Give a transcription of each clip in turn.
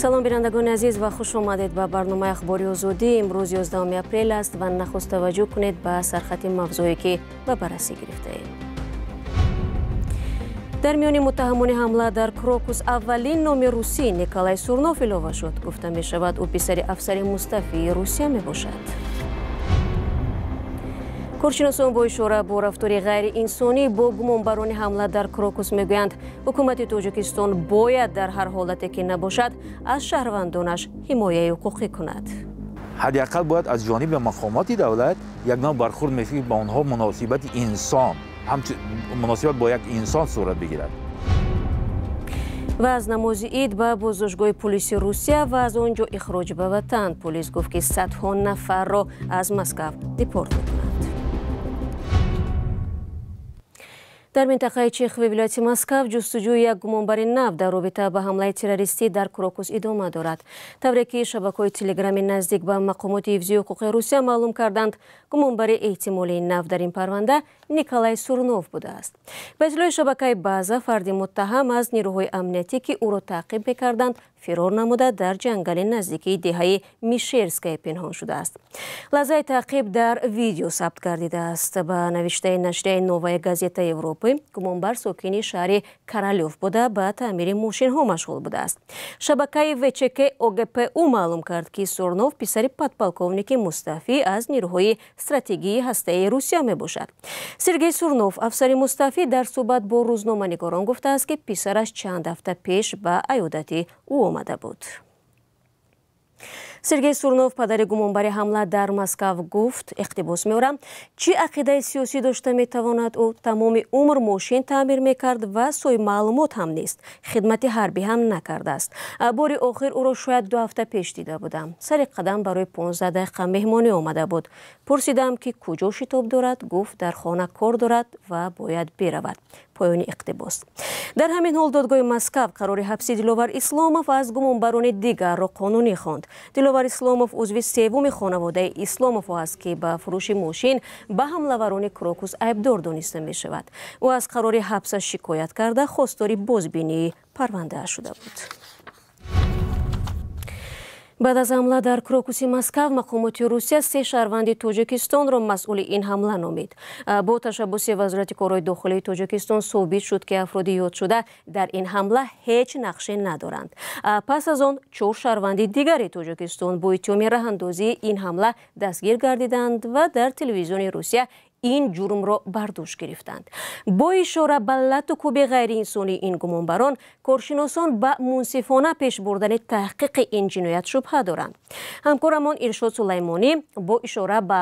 салом бинандагони азиз ва хуш омадед ба барномаи ахбори озодӣ. Имрӯз 11 апрел аст ва нахуст таваҷҷӯҳ кунед ба сархати мавзӯе ки ба баррасӣ гирифтаем. дар миёни муттаҳамони ҳамла дар Крокус аввалин номи русӣ Николай Сурнов илова шуд. Гуфта мешавад ӯ писари афсари мустаъфии Русия мебошад. коршиносон бо ишора бо рафтори ғайриинсонӣ бо гумонбарони ҳамла дар Крокус мегӯянд ҳукумати Тоҷикистон бояд дар ҳар ҳолате ки набошад аз шаҳрвандонаш ҳимояи ҳуқуқӣ кунад. ҳадақал бояд аз ҷониби мақомоти давлат як нав бархурд мефикр ба онҳо муносибати инсон муносибат бо як инсон сурат бигирад. ва аз намози ид ба боздоштгоҳи полиси Русия ва аз он ҷо ихроҷ ба ватан. Полис гуфт ки садҳо нафарро аз Москав депорт мекунад. дар минтақаи Чехови вилояти Москав ҷустуҷӯи як гумонбари нав дар робита ба ҳамлаи террористӣ дар Крокус идома дорад. тавре ки шабакаҳои телеграми наздик ба мақомоти ҳифзии ҳуқуқи Русия маълум карданд, гумонбари эҳтимолии нав дар ин парванда Николай Сурнов будааст. ба иттилои шабакаи База, фарди муттаҳам аз нирӯҳои амнияти ки ӯро таъқиб мекарданд фирор намуда дар ҷангали наздикии деҳаи Мишерская пинҳон шудааст. лаҳзаи таъқиб дар видео сабт гардидааст. ба навиштаи нашрияи Новая газета Европы, гумонбар сокини шаҳри Королёв буда ба таъмири мошинҳо машғул будааст. шабакаи ВЧК ОГПУ маълум кард ки Сурнов писари подполковники мустаъфӣ аз нирӯҳои стратегии ҳастаии Русия мебошад. Сергей Сурнов, афсари мустаъфӣ, дар суҳбат бо рӯзноманигорон гуфтааст ки писараш чанд ҳафта пеш ба аёдати ӯ омада буд. Сергей Сурнов, падари гумонбари ҳамла дар Москав, гуфт: иқтибос меорам, чӣ ақидаи сиёсӣ дошта метавонад ӯ? Тамоми умр мошин таъмир мекард ва сои маълумот ҳам нест. хидмати ҳарбӣ ҳам накардааст. бори охир ӯро шояд 2 ҳафта пеш дида будам. сари қадам барои 15 дақиқа меҳмонӣ омада буд. пурсидам ки куҷо шитоб дорад. Гуфт дар хона кор дорад ва бояд биравад. поёни иқтибос. дар ҳамин ҳол додгоҳи Москав қарори ҳабси Диловар Исломов аз гумонбарони дигарро қонунӣ хонд. Диловар Исломов узви севуми хонаводаи Исломовҳо аст ки ба фурӯши мошин ба ҳамлаварони Крокус айбдор дониста мешавад. ӯ аз қарори ҳабсаш шикоят карда хостори бозбинии парвандааш шуда буд. баъд аз ҳамла дар Крокуси Москав, мақомоти Русия 3 шаҳрванди Тоҷикистонро масъули ин ҳамла номид. бо ташаббуси Вазорати корҳои дохилии Тоҷикистон собит шуд ки афроди ёдшуда дар ин ҳамла ҳеҷ нақше надоранд. пас аз он 4 шаҳрванди дигари Тоҷикистон бо иттиҳоми раҳандозии ин ҳамла дастгир гардиданд ва дар телевизиони Русия ин ҷурмро бардошт гирифтанд. бо ишора ба лату кӯби ғайриинсонии ин гумонбарон, коршиносон ба мунсифона пеш бурдани таҳқиқи ин ҷиноят шубҳа доранд. ҳамкорамон Иршод Сулаймонӣ бо ишора ба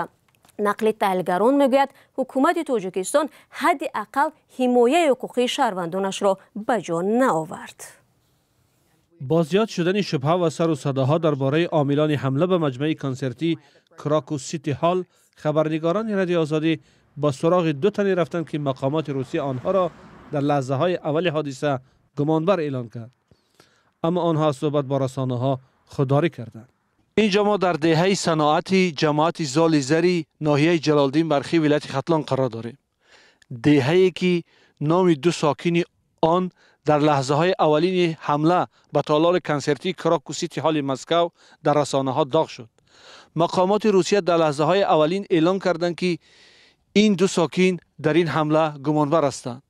нақли таҳлилгарон мегӯяд, ҳукумати Тоҷикистон ҳадди ақал ҳимояи ҳуқуқии шаҳрвандонашро ба ҷо наовард. با زیاد شدن شبهه و سر و صداها درباره عاملان حمله به مجمع کنسرتی کراکوس سیتی هال، خبرنگاران رادیو آزادی با سراغ 2 تن رفتند که مقامات روسیه آنها را در لحظه های اول حادثه گمانبر اعلان کرد، اما آنها از صحبت با رسانه ها خودداری کردند. اینجا ما در دهه صناعتی جماعت زال زری ناحیه جلالدین برخی ولایت ختلان قرار داریم. دهه‌ای که نام 2 ساکن آن در لحظه های اولین حمله به تالار کنسرتی کراکوس سیتی هال مسکو در رسانه ها داغ شد. مقامات روسیه در لحظه های اولین اعلان کردند که این 2 ساکن در این حمله گمانبر هستند.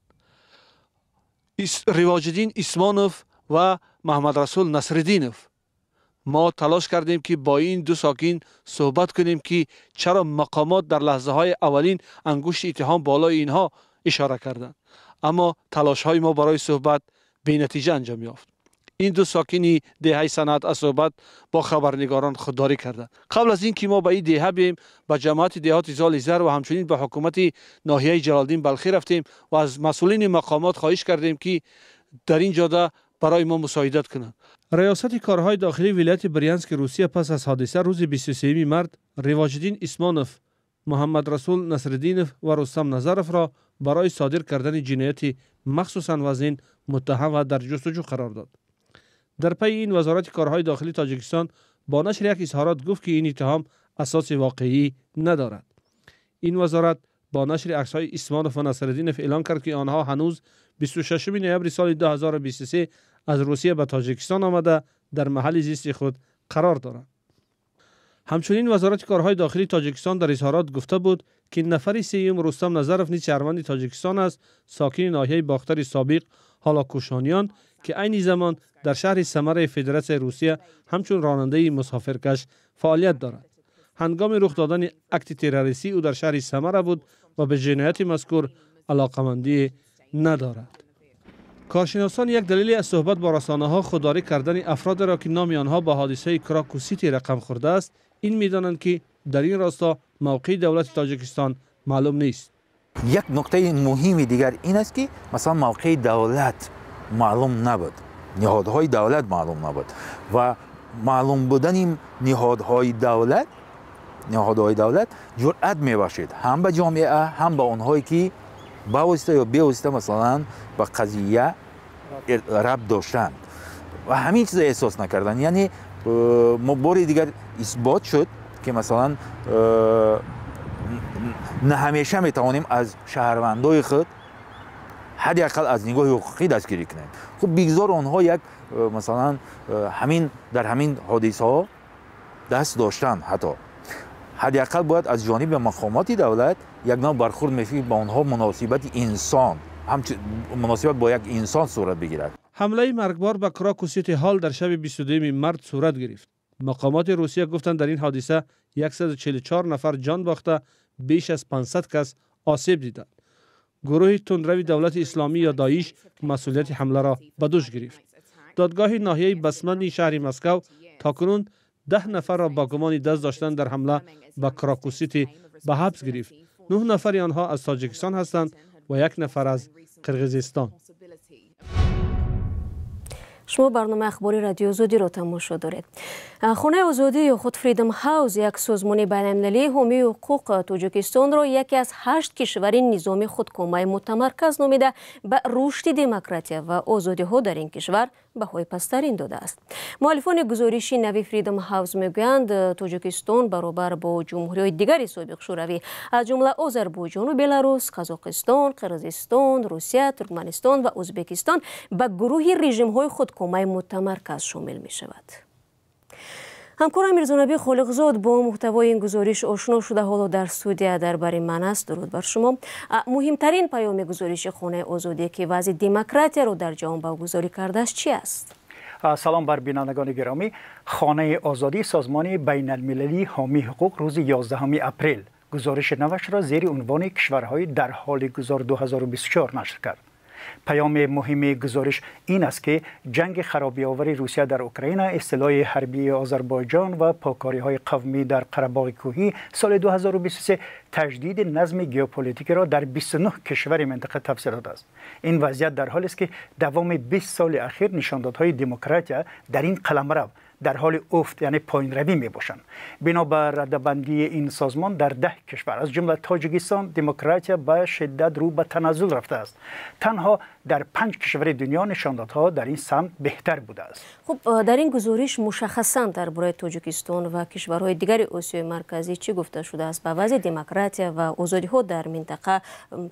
رواجالدین اسمانوف و محمد رسول نصرالدینوف. ما تلاش کردیم که با این 2 ساکن صحبت کنیم که چرا مقامات در لحظه های اولین انگشت اتهام بالای اینها اشاره کردند، اما تلاش های ما برای صحبت بی نتیجه انجام یافت. این 2 ساکنی دهه صنعت از صحبت با خبرنگاران خودداری کردند. قبل از این که ما به این دهه بیم، به جماعت دهات زال زر و همچنین به حکومت ناحیه جلالدین بلخی رفتیم و از مسئولین مقامات خواهش کردیم که در این جاده برای ما مساعدت کنند. ریاست کارهای داخلی ولایت برینسک روسیه پس از حادثه روز 23 مارد رواجالدین اسمانوف، محمد رسول نصرالدینوف و رستم نظرف را برای صادر کردن جنایتی مخصوصاً وزن متهم و در جستجو قرار داد. در پی این وزارت کارهای داخلی تاجیکستان با نشر یک اظهارات گفت که این اتهام اساس واقعی ندارد. این وزارت با نشر عکس‌های اسمانوف و نصرالدینوف اعلان کرد که آنها هنوز 26 نوامبر سال 2023 از روسیه به تاجیکستان آمده در محل زیست خود قرار دارند. همچنین وزارت کارهای داخلی تاجیکستان در اظهارات گفته بود که نفر سوم رستم نظرف نیز شهروند تاجیکستان است، ساکن ناحیه باختر سابق هالاکوشانیان که عین زمان در شهر سمر فدراسیون روسیه همچون راننده مسافرکش فعالیت دارد. هنگام رخ دادن اکت تروریستی او در شهر سمر بود و به جنایت مذکور علاقمندی ندارد. کارشناسان یک دلیل از صحبت با رسانه‌ها خودداری کردن افراد را که نام آنها با حادثه کراکو سیتی رقم خورده است، این می‌دانند که در این راستا موقع دولت تاجیکستان معلوم نیست. یک نکته مهمی دیگر این است که مثلا موقع دولت معلوم نبود، نهادهای دولت معلوم نبود و معلوم بودن نهادهای دولت جرأت می‌بخشید هم به جامعه هم به آنهایی که با واسطه یا بی واسطه مثلا به قضیه ربط داشتند و همین چیز احساس نکردن. یعنی ما بار دیگر اثبات شد که مثلا نه همیشه میتوانیم از شهروندای خود حداقل از نگاه حقوقی دستگیری کنیم. خب بگذار آنها یک مثلا در همین حادثه ها دست داشتن، حداقل باید از جانب مقامات دولت یک نوع برخورد میفی با آنها مناسبت انسان، مناسبت با یک انسان صورت بگیرد. حمله مرگبار به کراکو سیتی هال در شب 22 مارس صورت گرفت. مقامات روسیه گفتند در این حادثه 144 نفر جان باخته، بیش از 500 کس آسیب دیدند. گروه تندروی دولت اسلامی یا داعش مسئولیت حمله را به دوش گرفت. دادگاه ناحیه بسمند شهر مسکو تاکنون 10 نفر را با گمان دست داشتن در حمله به کراکو سیتی به حبس گرفت. 9 نفر آنها از تاجیکستان هستند و 1 نفر از قرقیزستان. شما برنامه اخباری رادیو آزادی را تماشا دارید. خانه آزادی یا خود فریدم هاوس یک سازمان بین‌المللی حامی حقوق تاجیکستان را یکی از 8 کشور نظام خودکامه متمرکز نامیده به رشد دموکراسی و آزادی ها در این کشور بهای پسترین داده است. مؤلفان گزارش نوی فریدم هاوس میگویند تاجیکستان برابر با جمهوری‌های دیگر سابق شوروی از جمله آذربایجان و بلاروس، قزاقستان، قرقیزستان، روسیه، ترکمنستان و ازبکستان به گروه رژیم‌های خودکامه متمرکز شامل می شود. همکارم میرزانبی خالقزاد با محتوای این گزارش آشنا شده، حالا در استودیو در برای من است. درود بر شما. مهمترین پیام گزارش خانه آزادی که وضع دموکراسی را در جهان برگزاری کرده است چی است؟ سلام بر بینندگان گرامی. خانه آزادی سازمان بین المللی حامی حقوق روز 11 اپریل گزارش نوش را زیر عنوان کشورهای در حال گذار 2024 نشر کرد. پیام مهم گزارش این است که جنگ خرابی‌آور روسیه در اوکراین، اصلاح حربی آذربایجان و پاکاری‌های قومی در قره‌باغ کوهی سال 2023 تجدید نظم ژئوپلیتیکی را در 29 کشور منطقه تفسیر داده است. این وضعیت در حالی است که دوام 20 سال اخیر نشاندادهای دموکراسی در این قلمرو در حال افت یعنی پایین روی می باشند. بنابر ردبندی این سازمان در 10 کشور از جمله تاجیکستان دموکراسی به شدت رو به تنزل رفته است. تنها در 5 کشور دنیا نشاندادها در این سمت بهتر بوده است. خب در این گزارش مشخصا درباره تاجیکستان و کشورهای دیگر آسیای مرکزی چی گفته شده است؟ به وضع دموکراسی و آزادی ها در منطقه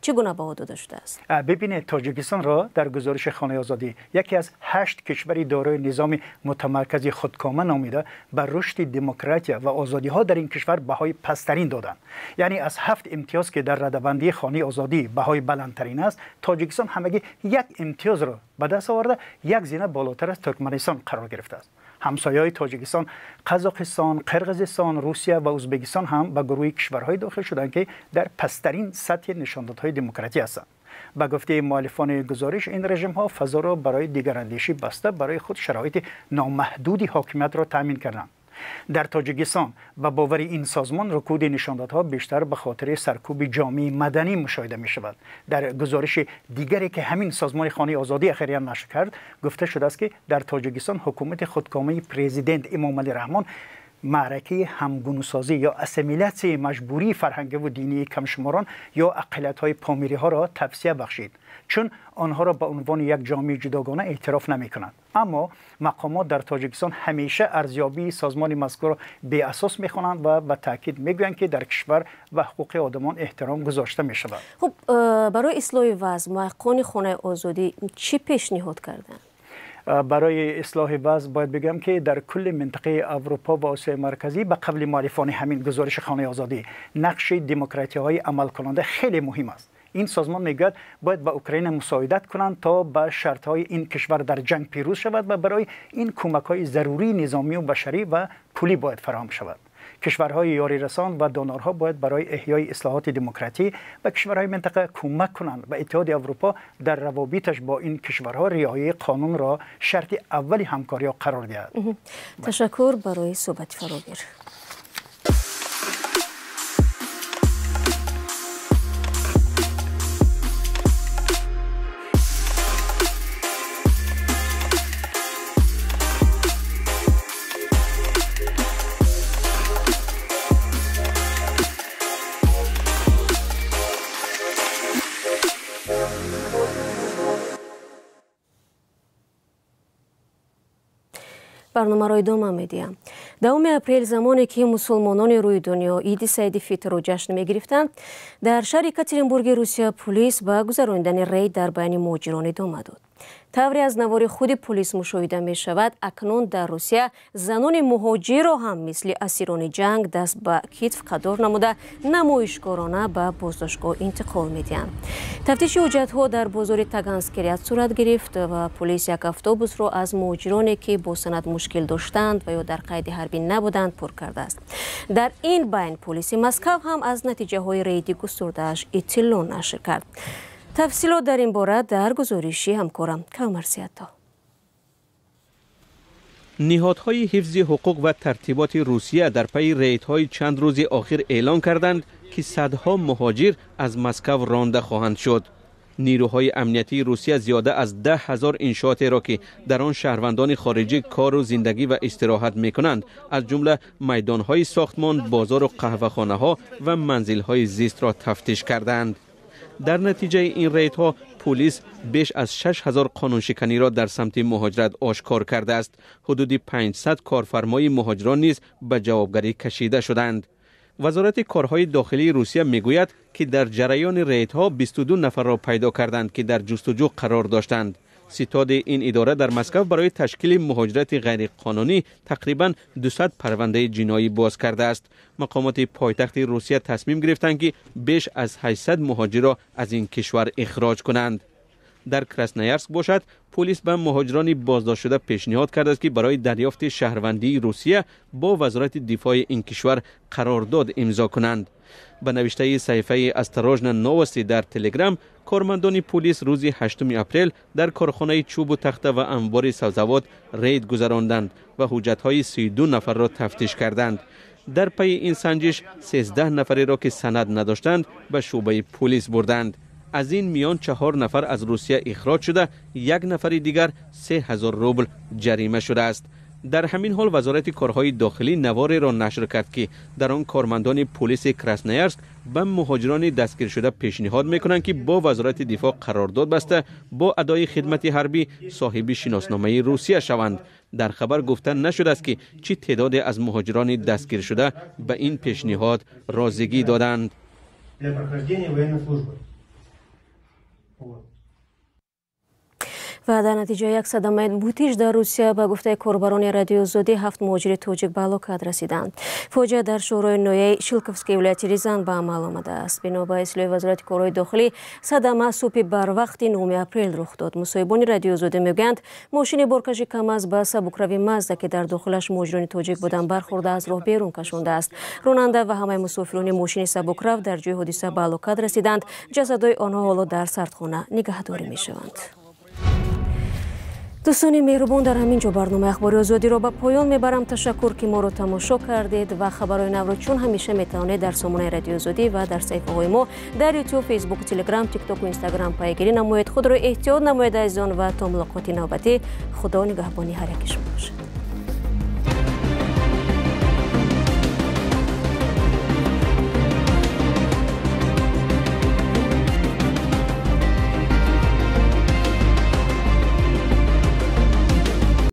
چگونه بها داده شده است؟ ببینید تاجیکستان را در گزارش خانه آزادی یکی از 8 کشوری دارای نظام متمرکز خودکامه نامیده بر رشد دموکراسی و آزادی ها در این کشور بهای پسترین دادند. یعنی از 7 امتیاز که در ردبندی خانه آزادی بهای بلندترین است، تاجیکستان همگی 1 امتیاز را به دست آورده، 1 زینه بالاتر از ترکمنستان قرار گرفته است. همسایه‌های تاجیکستان قزاقستان، قرقیزستان، روسیه و ازبکستان هم به گروه کشورهای داخل شدند که در پسترین سطح نشاندادهای دموکراسی هستند. به گفته مؤلفان گزارش این رژیم ها فضا را برای دیگراندیشی بسته برای خود شرایط نامحدودی حاکمیت را تامین کردند. در تاجیکستان به باور این سازمان رکود نشاندادها بیشتر به خاطر سرکوب جامعه مدنی مشاهده می شود. در گزارش دیگری که همین سازمان خانه آزادی اخیراً نشر کرد گفته شده است که در تاجیکستان حکومت خودکامه پرزیدنت امام علی رحمان معرکه همگونوسازی یا اسیمیلاسی مجبوری فرهنگی و دینی کمشماران یا اقلیت‌های پامیری ها را توسعه بخشید، چون آنها را به عنوان یک جامعه جداگانه اعتراف نمی‌کنند. اما مقامات در تاجیکستان همیشه ارزیابی سازمان مذکور را بی اساس می‌خوانند و به تاکید می‌گویند که در کشور و حقوق آدمان احترام گذاشته می‌شود. خب برای اصلاح وضع محققان خانه آزادی چی پیشنهاد کردند؟ برای اصلاح وضع باید بگم که در کل منطقه اروپا و آسیای مرکزی به قبل معرفان همین گزارش خانه آزادی نقش دموکراسی عمل کننده خیلی مهم است. این سازمان میگوید باید به اوکراین مساعدت کنند تا به شرطهای این کشور در جنگ پیروز شود و برای این کمک‌های ضروری نظامی و بشری و پولی باید فراهم شود. کشورهای یاری رسان و دونورها باید برای احیای اصلاحات دموکراتی به کشورهای منطقه کمک کنند و اتحاد اروپا در روابطش با این کشورها رعایت قانون را شرط اولی همکاری قرار دهد. تشکر برای صحبت فراگیر. برنامه را ادامه می‌دهم. 2 اپریل زمانی که مسلمانان روی دنیا عید سعید فطر را جشن می‌گرفتند، در شهر یکاترینبورگ روسیه پلیس با گذراندن رید در بین مهاجران ادامه داد. طوری از نوار خود پلیس مشاهده می شود اکنون در روسیه زنان مهاجر را هم مثل اسیران جنگ دست به کتف قدار نموده نمایشگارانه به بازداشتگاه انتقال می دهند. تفتیش حجت ها در بازار تاگانسکریت صورت گرفت و پلیس یک اتوبوس را از مهاجرانی که با سند مشکل داشتند و یا در قید حربی نبودند پر کرده است. در این بین پلیس مسکو هم از نتیجه های ریدی گسترده‌اش اطلاع نشر کرد. تفصیلات در این باره در گزارشی همکارم کامرسیتا. نهادهای حفظ حقوق و ترتیبات روسیه در پی ریدهای چند روز آخر اعلان کردند که صدها مهاجر از مسکو رانده خواهند شد. نیروهای امنیتی روسیه زیاده از 10,000 انشاءات را که در آن شهروندان خارجی کار و زندگی و استراحت می‌کنند، از جمله میدان‌های ساختمان، بازار و قهوه‌خانه‌ها و منزل‌های زیست را تفتیش کردند. در نتیجه این ریدها پلیس بیش از 6,000 قانونشکنی را در سمت مهاجرت آشکار کرده است. حدود 500 کارفرمای مهاجران نیز به جوابگری کشیده شدند. وزارت کارهای داخلی روسیه میگوید که در جریان ریدها 22 نفر را پیدا کردند که در جستجو قرار داشتند. ستاد این اداره در مسکو برای تشکیل مهاجرت غیر قانونی تقریباً 200 پرونده جنایی باز کرده است. مقامات پایتخت روسیه تصمیم گرفتند که بیش از 800 مهاجر را از این کشور اخراج کنند. در کراسنایارسک باشد، پلیس به مهاجران بازداشت شده پیشنهاد کرده است که برای دریافت شهروندی روسیه با وزارت دفاع این کشور قرارداد امضا کنند. به نوشته صحیفه استراژنا نووستی در تلگرام، کارمندان پلیس روز 8 اپریل در کارخانه چوب و تخته و انبار سبزوات رید گذراندند و حجت‌های 32 نفر را تفتیش کردند. در پی این سنجش 13 نفری را که سند نداشتند به شعبه پلیس بردند. از این میان 4 نفر از روسیه اخراج شده، 1 نفر دیگر 3,000 روبل جریمه شده است. در همین حال وزارت کارهای داخلی نواری را نشر کرد که در آن کارمندان پلیس کراسنایارسک به مهاجران دستگیر شده پیشنهاد میکنند که با وزارت دفاع قرارداد بسته با ادای خدمت حربی صاحب شناسنامه روسیه شوند. در خبر گفته نشده است که چه تعدادی از مهاجران دستگیر شده به این پیشنهاد رازیگی دادند. و در نتیجه یک صدمه بوتیش در روسیه به گفته کاربران رادیو آزادی 7 مهاجر تاجیک به هلاکت رسیدند. فاجعه در شورای نویه شیلکوفسکی ولایت ریزان به عمل آمده است. بنا به اطلاع وزارت کارهای داخلی، صدمه صبح بر وقت 9 اپریل رخ داد. مصاحبان رادیو آزادی میگویند ماشین بارکشی کم‌از به سبکروی مازدا که در داخلش مهاجران تاجیک بودند برخورده از راه بیرون کشانده است. راننده و همه مسافران ماشین سبکرو در جای حادثه به هلاکت رسیدند. جسدهای آنها حالا در سردخانه نگهداری میشوند. دوستان مهربان، در همین جا برنامه اخباری آزادی را به پایان میبرم. تشکر که ما را تماشا کردید و خبرهای نو را چون همیشه میتوانید در سامانه رادیو آزادی و در صفحه های ما در یوتیوب، فیسبوک، تلگرام، تیک تاک و اینستاگرام پیگیری نمایید. خود را احتیاط نمایید عزیزان و تا ملاقات نوبتی. خدا نگهبانی هر یک شما باشد.